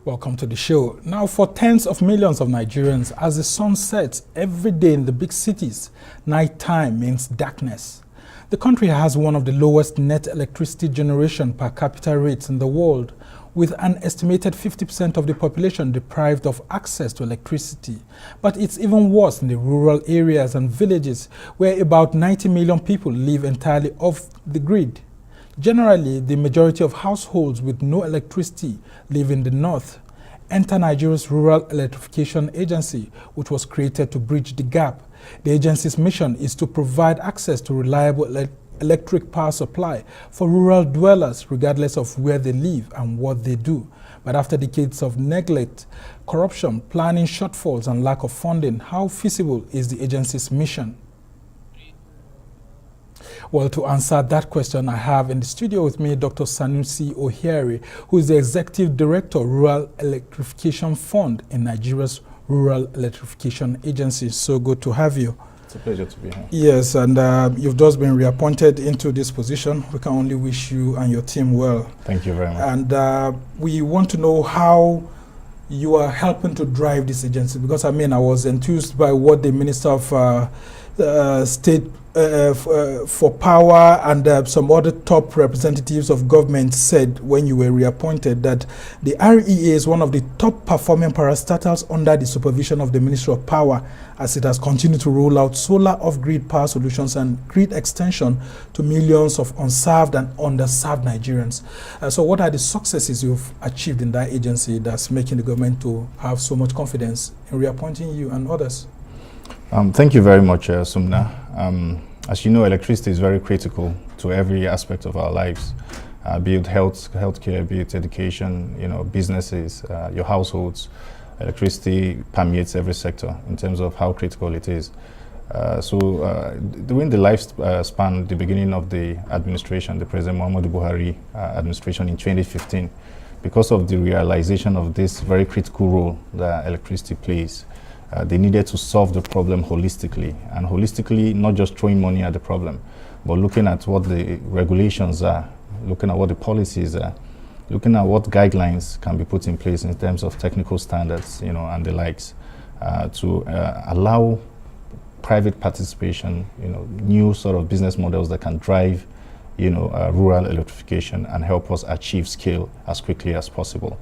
Welcome to the show. Now, for tens of millions of Nigerians, as the sun sets every day in the big cities, nighttime means darkness. The country has one of the lowest net electricity generation per capita rates in the world, with an estimated 50% of the population deprived of access to electricity. But it's even worse in the rural areas and villages, where about 90 million people live entirely off the grid. Generally, the majority of households with no electricity live in the north. Enter Nigeria's Rural Electrification Agency, which was created to bridge the gap. The agency's mission is to provide access to reliable electric power supply for rural dwellers, regardless of where they live and what they do. But after decades of neglect, corruption, planning shortfalls, and lack of funding, how feasible is the agency's mission? Well, to answer that question, I have in the studio with me Dr. Sanusi Ohiere, who is the Executive Director, Rural Electrification Fund in Nigeria's Rural Electrification Agency. So good to have you. It's a pleasure to be here. Yes, and you've just been reappointed into this position. We can only wish you and your team well. Thank you very much. And we want to know how you are helping to drive this agency, because I was enthused by what the Minister of State for Power and some other top representatives of government said when you were reappointed, that the REA is one of the top performing parastatals under the supervision of the Ministry of Power, as it has continued to roll out solar off-grid power solutions and grid extension to millions of unserved and underserved Nigerians. So what are the successes you've achieved in that agency that's making the government to have so much confidence in reappointing you and others? Thank you very much, Sumner. As you know, electricity is very critical to every aspect of our lives, be it healthcare, be it education, businesses, your households. Electricity permeates every sector in terms of how critical it is. During the lifespan, the beginning of the administration, the President Muhammadu Buhari administration in 2015, because of the realization of this very critical role that electricity plays, they needed to solve the problem holistically, and holistically not just throwing money at the problem, but looking at what the regulations are, looking at what the policies are, looking at what guidelines can be put in place in terms of technical standards, and the likes, to allow private participation, new sort of business models that can drive, rural electrification and help us achieve scale as quickly as possible.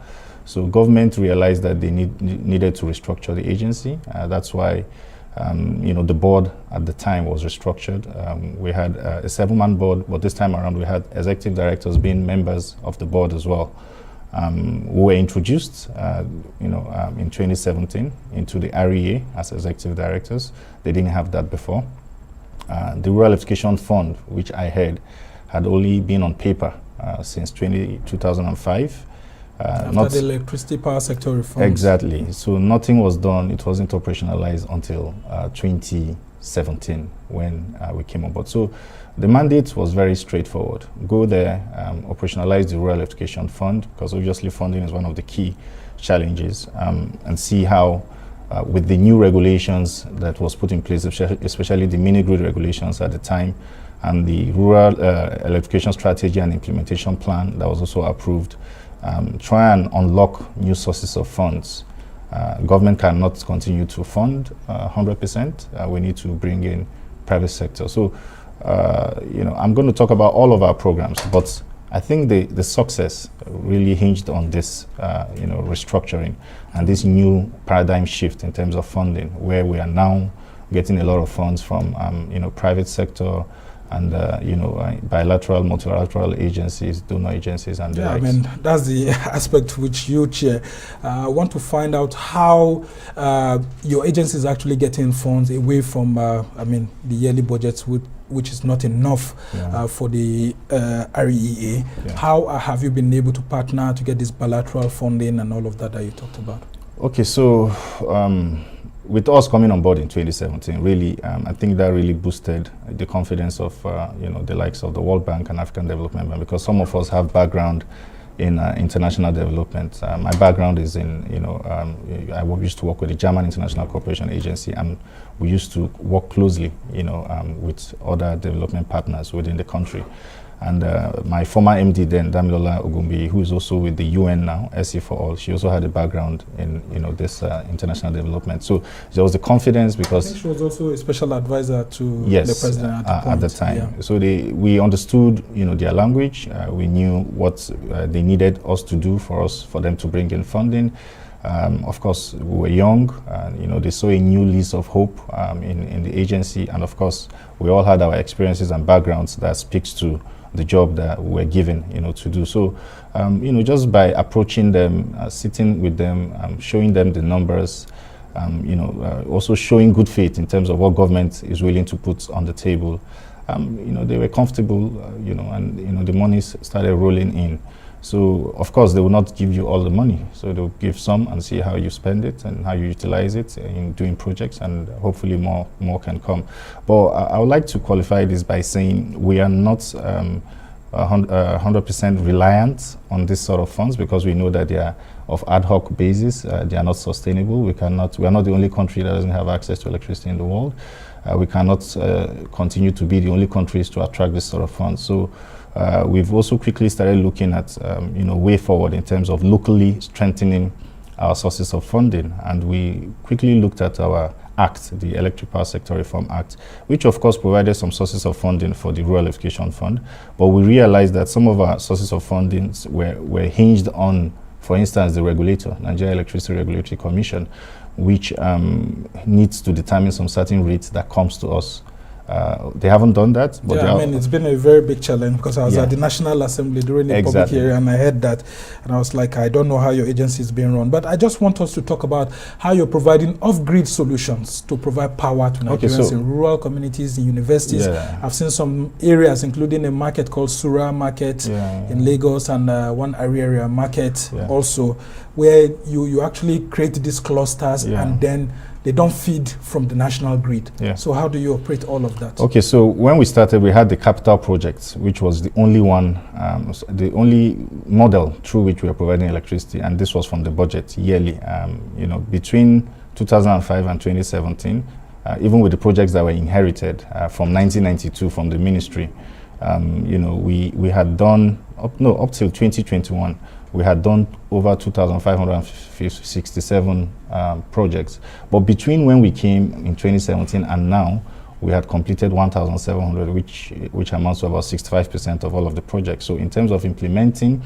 So government realized that they needed to restructure the agency. That's why, the board at the time was restructured. We had a 7-man board, but this time around we had executive directors being members of the board as well. We were introduced, in 2017 into the REA as executive directors. They didn't have that before. The Rural Electrification Fund, which I head, had only been on paper since 2005. After the electricity power sector reforms. Exactly. So nothing was done. It wasn't operationalized until 2017 when we came on board. So the mandate was very straightforward. Go there, operationalize the Rural Electrification Fund, because obviously funding is one of the key challenges, and see how with the new regulations that was put in place, especially the mini-grid regulations at the time, and the Rural Electrification Strategy and Implementation Plan that was also approved, try and unlock new sources of funds. Government cannot continue to fund 100%. We need to bring in private sector. So, I'm going to talk about all of our programs, but I think the success really hinged on this, restructuring and this new paradigm shift in terms of funding, where we are now getting a lot of funds from, private sector, and bilateral, multilateral agencies, donor agencies, and the likes. That's the aspect which you chair. I want to find out how your agency is actually getting funds away from, the yearly budgets, which is not enough for the REA. Yeah. How have you been able to partner to get this bilateral funding and all of that you talked about? Okay, so with us coming on board in 2017, really, I think that really boosted the confidence of, the likes of the World Bank and African Development Bank, because some of us have background in international development. My background is in, I used to work with the German International Cooperation Agency, and we used to work closely, with other development partners within the country. And my former MD then, Damilola Ogumbi, who is also with the UN now, SE for All, she also had a background in this international development. So there was the confidence because I think she was also a special advisor to yes, the president at the time. Yeah. So we understood, their language. We knew what they needed us to do for them to bring in funding. Of course, we were young, and they saw a new lease of hope in the agency, and of course, we all had our experiences and backgrounds that speaks to the job that we were given, to do. So, just by approaching them, sitting with them, showing them the numbers, also showing good faith in terms of what government is willing to put on the table, they were comfortable, and the money started rolling in. So, of course, they will not give you all the money. So they'll give some and see how you spend it and how you utilize it in doing projects, and hopefully more can come. But I would like to qualify this by saying we are not 100% reliant on this sort of funds, because we know that they are of ad hoc basis. They are not sustainable. We are not the only country that doesn't have access to electricity in the world. We cannot continue to be the only countries to attract this sort of funds. So we've also quickly started looking at way forward in terms of locally strengthening our sources of funding, and we quickly looked at our Act, the Electric Power Sector Reform Act, which of course provided some sources of funding for the Rural Electrification Fund, but we realized that some of our sources of funding were hinged on, for instance, the regulator, Nigeria Electricity Regulatory Commission, which needs to determine some certain rates that comes to us. They haven't done that. But yeah, it's been a very big challenge, because I was at the National Assembly during a public hearing, and I heard that, and I was like, I don't know how your agency is being run. But I just want us to talk about how you're providing off-grid solutions to provide power to Nigerians in rural communities, in universities. I've seen some areas, including a market called Sura Market in Lagos, and one area market also, where you actually create these clusters and then they don't feed from the national grid. So how do you operate all of that? Okay, so when we started, we had the capital project, which was the only one, the only model through which we were providing electricity, and this was from the budget yearly. Between 2005 and 2017, even with the projects that were inherited from 1992 from the ministry, we had done up till 2021. We had done over 2,567 projects. But between when we came in 2017 and now, we had completed 1,700, which amounts to about 65% of all of the projects. So in terms of implementing,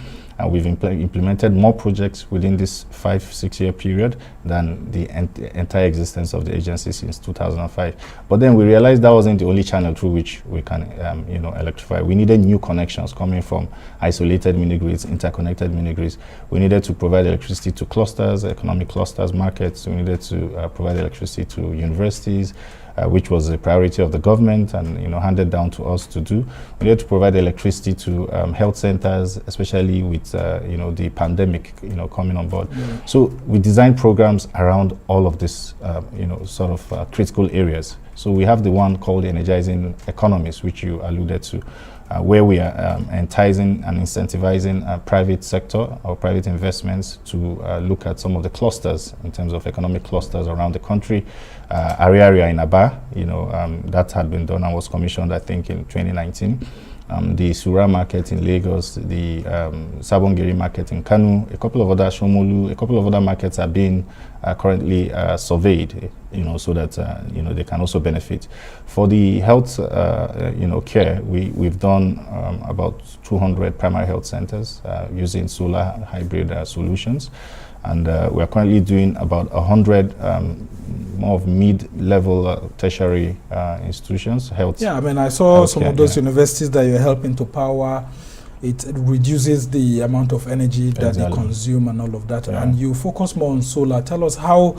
we've implemented more projects within this 5-6 year period than the entire existence of the agency since 2005. But then we realized that wasn't the only channel through which we can electrify. We needed new connections coming from isolated mini-grids, interconnected mini-grids. We needed to provide electricity to clusters, economic clusters, markets. We needed to provide electricity to universities, which was a priority of the government and handed down to us to do. We needed to provide electricity to health centers, especially with the pandemic coming on board. So we designed programs around all of this sort of critical areas. So we have the one called Energizing Economies, which you alluded to, where we are enticing and incentivizing private sector or private investments to look at some of the clusters in terms of economic clusters around the country. Area in Aba, that had been done and was commissioned, I think, in 2019. The Sura market in Lagos, the Sabongeri market in Kanu, a couple of other Shomolu, a couple of other markets are being currently surveyed, so that they can also benefit. For the health, care, we've done about 200 primary health centers using solar hybrid solutions. And we're currently doing about 100 more of mid-level tertiary institutions, health. Yeah, I saw some of those universities that you're helping to power. It reduces the amount of energy that they consume and all of that. And you focus more on solar. Tell us how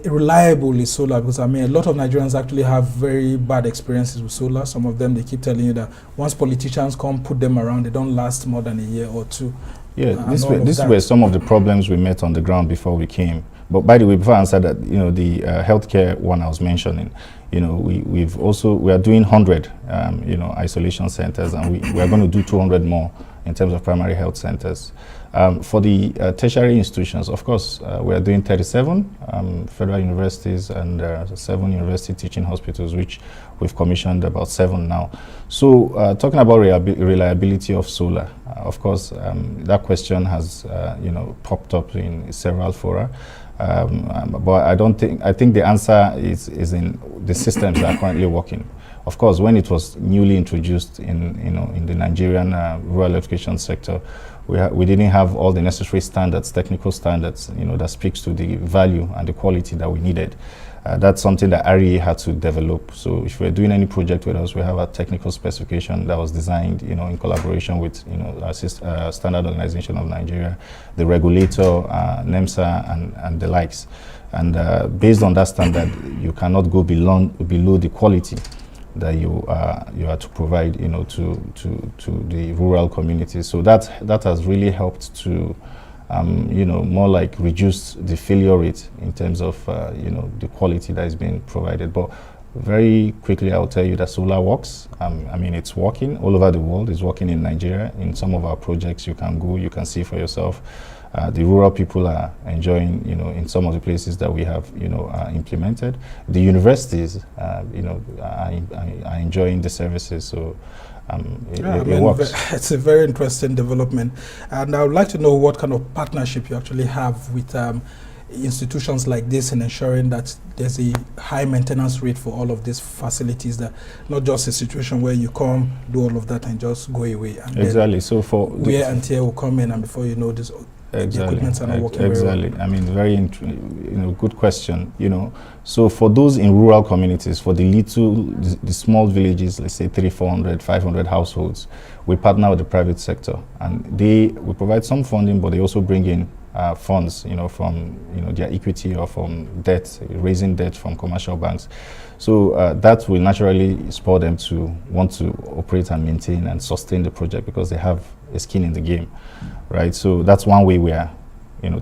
reliable is solar? Because a lot of Nigerians actually have very bad experiences with solar. Some of them, they keep telling you that once politicians come, put them around, they don't last more than a year or two. Yeah, these were some of the problems we met on the ground before we came. But by the way, before I answer that, the healthcare one I was mentioning, we are doing 100, isolation centers, and we are going to do 200 more in terms of primary health centers. For the tertiary institutions, of course, we are doing 37 federal universities and 7 university teaching hospitals, which we've commissioned about 7 now. So talking about reliability of solar, of course, that question has popped up in several fora. But I think the answer is in the systems that are currently working. Of course, when it was newly introduced in the Nigerian rural electrification sector, we didn't have all the necessary standards, technical standards, that speaks to the value and the quality that we needed. That's something that REA had to develop. So if we're doing any project with us, we have a technical specification that was designed, in collaboration with, Standard Organization of Nigeria, the regulator, NEMSA, and the likes. And based on that standard, you cannot go below the quality that you are to provide, to the rural communities. So that has really helped to, more like reduce the failure rate in terms of, the quality that is being provided. But very quickly, I'll tell you that solar works. It's working all over the world. It's working in Nigeria. In some of our projects, you can go, you can see for yourself. The rural people are enjoying, in some of the places that we have, implemented. The universities, are enjoying the services. So it works. It's a very interesting development. And I would like to know what kind of partnership you actually have with institutions like this in ensuring that there's a high maintenance rate for all of these facilities, that not just a situation where you come, do all of that and just go away. And exactly. So for wear and tear will come in, and before you know this, exactly. the equipment are not working exactly. very well. Very good question. So for those in rural communities, for the small villages, let's say 300, 400, 500 households, we partner with the private sector, and we provide some funding, but they also bring in funds, from their equity or from debt, raising debt from commercial banks. So that will naturally spur them to want to operate and maintain and sustain the project because they have a skin in the game, right? So that's one way we are,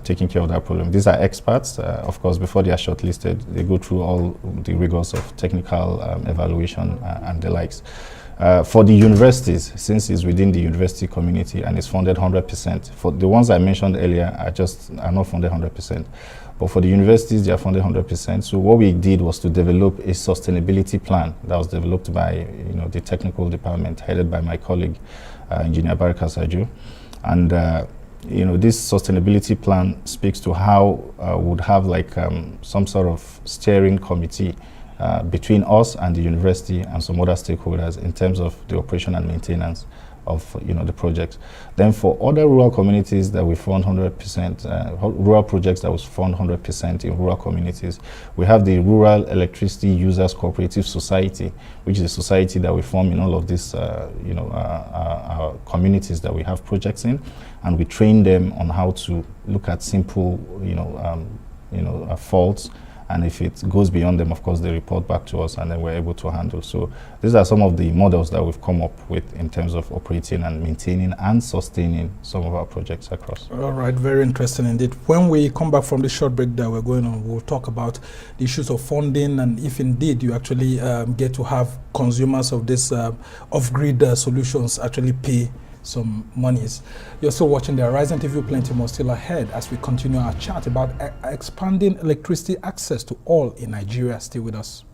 taking care of that problem. These are experts, of course. Before they are shortlisted, they go through all the rigors of technical evaluation and the likes. For the universities, since it's within the university community and it's funded 100%, for the ones I mentioned earlier are not funded 100%. But for the universities, they are funded 100%. So what we did was to develop a sustainability plan that was developed by the technical department headed by my colleague, Engineer Baraka Saju. And this sustainability plan speaks to how would have some sort of steering committee between us and the university and some other stakeholders in terms of the operation and maintenance of the projects. Then for other rural communities that we fund 100%, rural projects that was fund 100% in rural communities, we have the Rural Electricity Users Cooperative Society, which is a society that we form in all of these our communities that we have projects in, and we train them on how to look at simple faults. And if it goes beyond them, of course, they report back to us and then we're able to handle. So these are some of the models that we've come up with in terms of operating and maintaining and sustaining some of our projects across. All right, very interesting indeed. When we come back from the short break that we're going on, we'll talk about the issues of funding and if indeed you actually get to have consumers of this off-grid solutions actually pay some monies. You're still watching the Horizon TV. Plenty more still ahead as we continue our chat about expanding electricity access to all in Nigeria. Stay with us.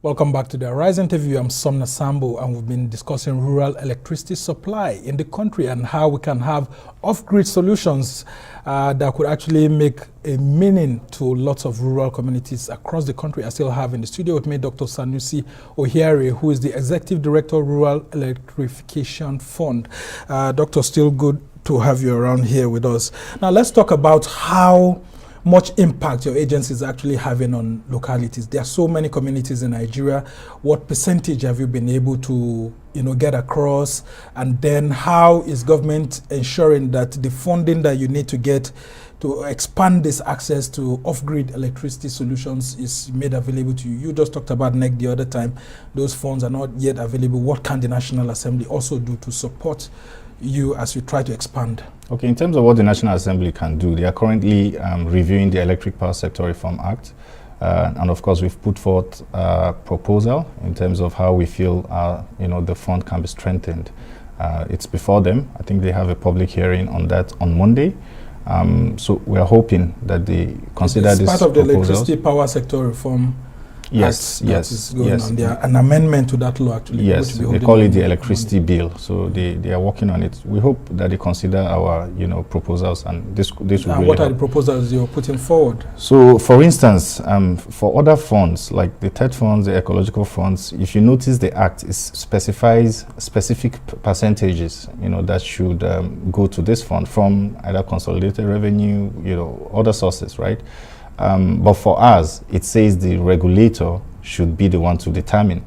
Welcome back to the Horizon TV. I'm Sumner Sambo, and we've been discussing rural electricity supply in the country and how we can have off-grid solutions that could actually make a meaning to lots of rural communities across the country. I still have in the studio with me Dr. Sanusi Ohiare, who is the Executive Director, Rural Electrification Fund. Doctor, still good to have you around here with us. Now let's talk about how much impact your agency is actually having on localities. There are so many communities in Nigeria. What percentage have you been able to, get across? And then how is government ensuring that the funding that you need to get to expand this access to off-grid electricity solutions is made available to you? You just talked about NEC the other time. Those funds are not yet available. What can the National Assembly also do to support you as you try to expand? Okay, in terms of what the National Assembly can do, they are currently reviewing the Electric Power Sector Reform Act. And of course, we've put forth a proposal in terms of how we feel, the fund can be strengthened. It's before them. I think they have a public hearing on that on Monday. So we are hoping that they consider this part of the proposals. electricity power sector reform. Yes, Act is going on there. An amendment to that law, actually. Yes, they call it the electricity bill. So they are working on it. We hope that they consider our proposals, and this will really what are help. the proposals you're putting forward? So, for instance, for other funds like the TED funds, the ecological funds, if you notice, the Act specifies specific percentages, that should go to this fund from either consolidated revenue, other sources, right? But for us, it says the regulator should be the one to determine.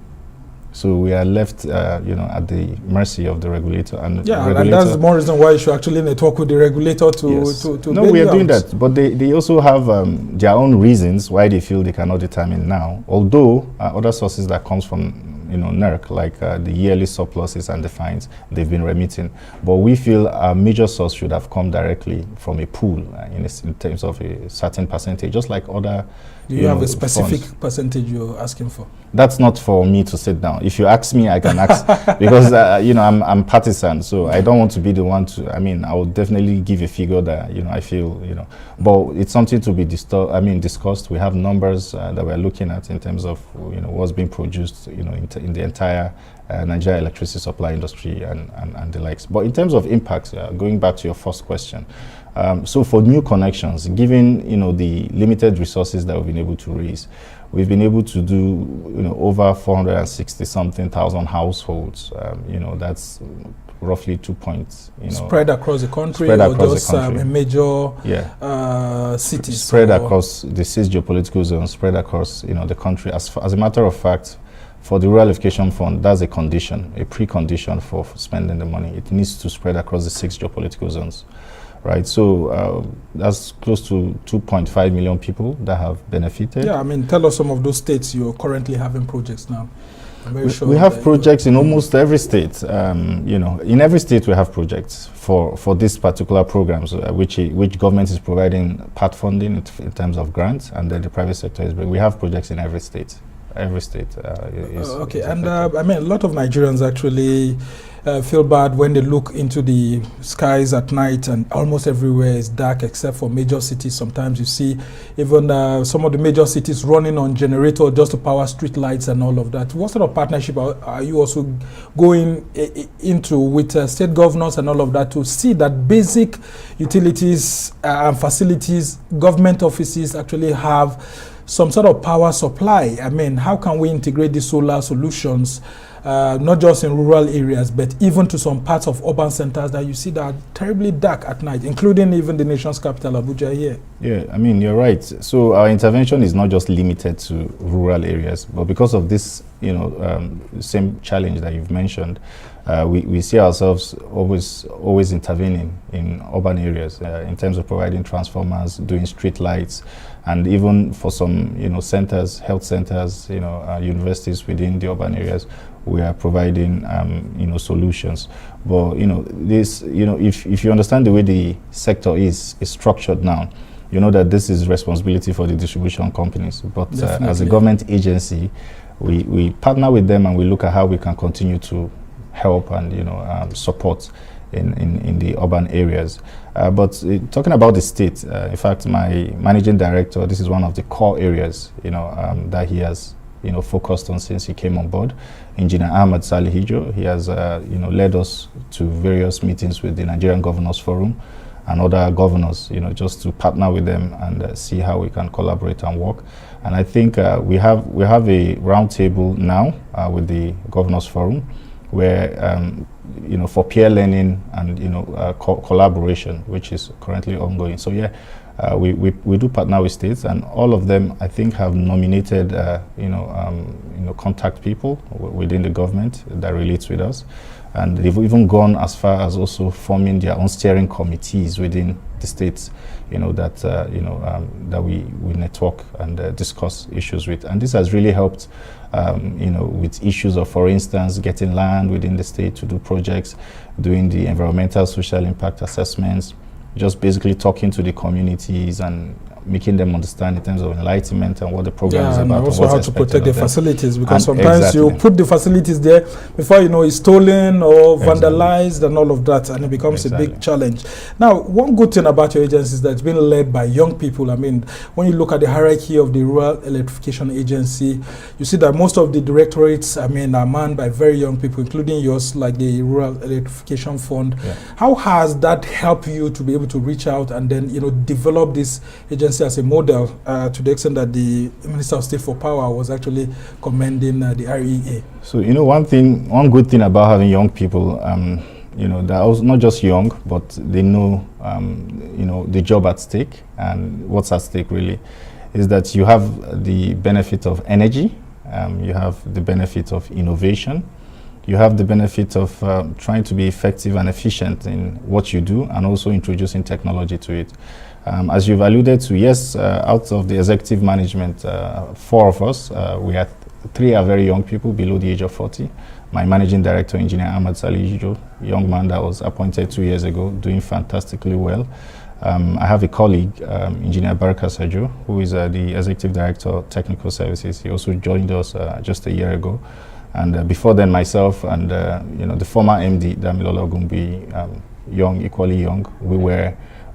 So we are left, at the mercy of the regulator. And that's more reason why you should actually network with the regulator to yes. to No, we are doing that, but they also have their own reasons why they feel they cannot determine now. Although other sources that comes from NERC, like the yearly surpluses and the fines, they've been remitting. But we feel a major source should have come directly from a pool in terms of a certain percentage, just like other. Do you have a specific funds. Percentage you're asking for? That's not for me to sit down. If you ask me, I can ask because I'm partisan, so I don't want to be the one to. I will definitely give a figure that I feel but it's something to be discussed. We have numbers that we're looking at in terms of what's being produced in the entire Nigeria electricity supply industry and the likes. But in terms of impacts, going back to your first question. So for new connections, given the limited resources that we've been able to raise, we've been able to do over 460 something thousand households. That's roughly 2 points. Spread across the country, or just a major cities. Spread across the 6 geopolitical zones. Spread across the country. As a matter of fact, for the Rural Electrification Fund, that's a condition, a precondition for spending the money. It needs to spread across the 6 geopolitical zones. Right, so that's close to 2.5 million people that have benefited. Yeah, tell us some of those states you're currently having projects now. I'm very sure we have projects in almost every state. In every state we have projects for these particular programs, which government is providing part funding in terms of grants, and then the private sector is. We have projects in every state. Every state is okay, is and a lot of Nigerians actually feel bad when they look into the skies at night, and almost everywhere is dark except for major cities. Sometimes you see even some of the major cities running on generator just to power street lights and all of that. What sort of partnership are you also going into with state governors and all of that to see that basic utilities and facilities, government offices actually have some sort of power supply? How can we integrate these solar solutions, not just in rural areas, but even to some parts of urban centers that you see that are terribly dark at night, including even the nation's capital, Abuja, here? Yeah, you're right. So our intervention is not just limited to rural areas, but because of this, same challenge that you've mentioned, we see ourselves always intervening in urban areas in terms of providing transformers, doing street lights, and even for some centers, health centers, universities within the urban areas, we are providing solutions. But this if you understand the way the sector is structured now, that this is responsibility for the distribution companies. But as a government agency, we partner with them and we look at how we can continue to help and support in the urban areas. But talking about the state, in fact, my managing director, this is one of the core areas that he has focused on since he came on board. Engineer Ahmed Salihijo, he has led us to various meetings with the Nigerian Governors Forum and other governors, just to partner with them and see how we can collaborate and work. And I think we have a roundtable now with the Governors Forum, where for peer learning and collaboration, which is currently ongoing. So yeah, we do partner with states, and all of them I think have nominated contact people within the government that relates with us, and they've even gone as far as also forming their own steering committees within the states, that we network and discuss issues with, and this has really helped. With issues of, for instance, getting land within the state to do projects, doing the environmental social impact assessments, just basically talking to the communities and making them understand in terms of enlightenment and what the program is about. And also how to protect the facilities, because and sometimes you put the facilities there before you know it's stolen or vandalized and all of that, and it becomes a big challenge. Now, one good thing about your agency is that it's been led by young people. I mean, when you look at the hierarchy of the Rural Electrification Agency, you see that most of the directorates, I mean, are manned by very young people, including yours, like the Rural Electrification Fund. How has that helped you to be able to reach out and then, you know, develop this agency as a model to the extent that the Minister of State for Power was actually commending the REA? So, you know, one good thing about having young people, you know, they're also not just young, but they know, you know, the job at stake. And what's at stake really is that you have the benefit of energy, you have the benefit of innovation, you have the benefit of trying to be effective and efficient in what you do, and also introducing technology to it. As you've alluded to, yes, out of the executive management, 4 of us, we had 3 are very young people below the age of 40. My managing director, Engineer Ahmad Salijo, young man that was appointed 2 years ago, doing fantastically well. I have a colleague, Engineer Baraka Sajo, who is the executive director of technical services. He also joined us just a year ago. And before then, myself and you know, the former MD, Damilola Gumbi, young, equally young.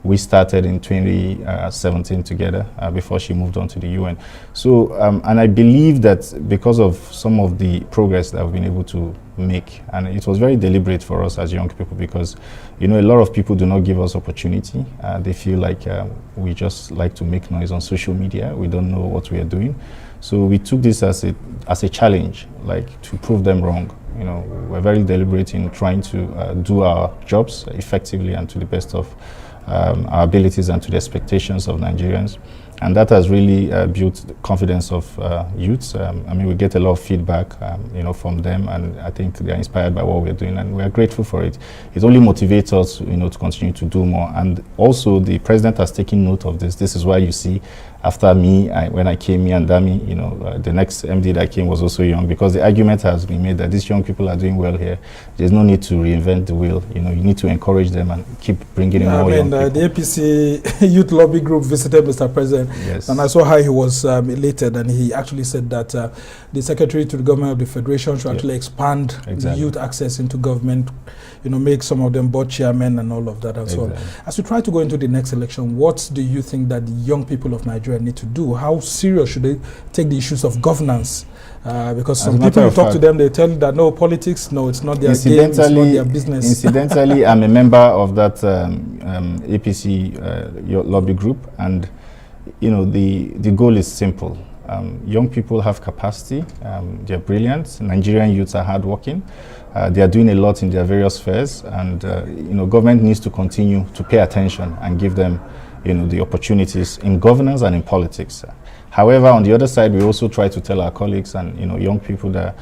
We started in 2017 together before she moved on to the UN. So, and I believe that because of some of the progress that we've been able to make, and it was very deliberate for us as young people, because, you know, a lot of people do not give us opportunity. They feel like we just like to make noise on social media. We don't know what we are doing. So we took this as a challenge, like to prove them wrong. You know, we're very deliberate in trying to do our jobs effectively and to the best of our abilities and to the expectations of Nigerians. And that has really built the confidence of youths. I mean, we get a lot of feedback, you know, from them, and I think they're inspired by what we're doing, and we're grateful for it. It only motivates us, you know, to continue to do more. And also, the president has taken note of this. This is why you see, after me, when I came here, and Dami, you know, the next MD that came was also young, because the argument has been made that these young people are doing well here. There's no need to reinvent the wheel. You know, you need to encourage them and keep bringing in more young people. The APC Youth Lobby Group visited Mr. President. Yes. And I saw how he was elated, and he actually said that the Secretary to the Government of the Federation should actually expand the youth access into government, you know, make some of them board chairmen and all of that and so on. As we try to go into the next election, what do you think that the young people of Nigeria need to do? How serious should they take the issues of governance? Because some people, you talk to them, they tell you that no, politics, no, it's not their game, it's not their business. Incidentally, I'm a member of that APC lobby group, and you know, the goal is simple. Young people have capacity, they're brilliant, Nigerian youths are hardworking, they are doing a lot in their various spheres, and you know, government needs to continue to pay attention and give them, you know, the opportunities in governance and in politics. However, on the other side, we also try to tell our colleagues and, you know, young people that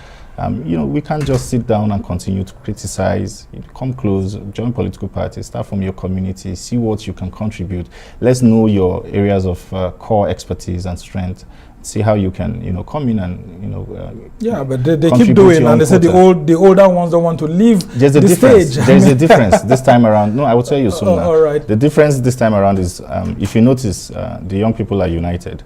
you know, we can't just sit down and continue to criticize. Come close, join political parties, start from your community, see what you can contribute. Let's know your areas of core expertise and strength. See how you can, you know, come in and, you know. Yeah, but they keep doing, and they say the older ones don't want to leave the stage. There's a difference this time around. No, I will tell you soon. All right. The difference this time around is, if you notice, the young people are united.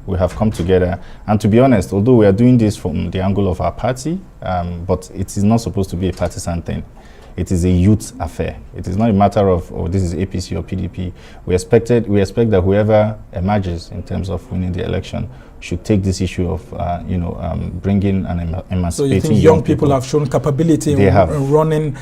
We have come together, and to be honest, although we are doing this from the angle of our party, but it is not supposed to be a partisan thing. It is a youth affair. It is not a matter of, oh, this is APC or PDP. We expect that whoever emerges in terms of winning the election should take this issue of, you know, bringing and emancipating. So you think young people have shown capability in running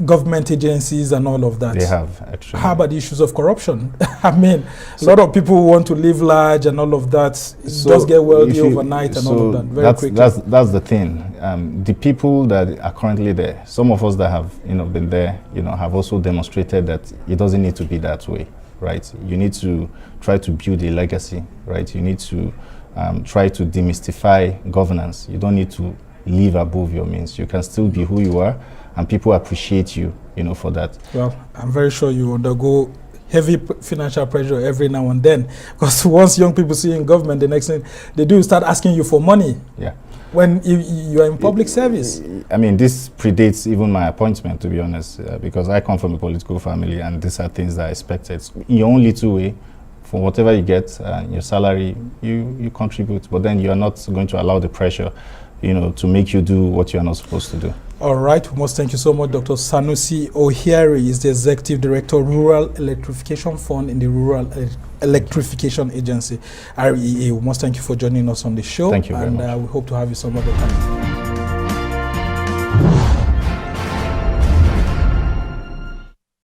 government agencies and all of that? They have, actually. How about the issues of corruption? I mean, a lot of people want to live large and all of that. Just get wealthy overnight and all of that very quickly. That's the thing. The people that are currently there, some of us that have, you know, been there, you know, have also demonstrated that it doesn't need to be that way. Right, you need to try to build a legacy. Right, you need to try to demystify governance. You don't need to live above your means. You can still be who you are, and people appreciate you, you know, for that. Well, I'm very sure you undergo heavy financial pressure every now and then, because once young people see you in government, the next thing they do is start asking you for money. Yeah. When you are in public service. I mean, this predates even my appointment, to be honest, because I come from a political family, and these are things that I expected. In your own little way, for whatever you get, your salary, you contribute, but then you are not going to allow the pressure, to make you do what you are not supposed to do. All right, we must thank you so much. Dr. Sanusi Ohiari is the Executive Director, Rural Electrification Fund in the Rural Electrification Agency, REA. We must thank you for joining us on the show. Thank you very much. And we hope to have you some other time.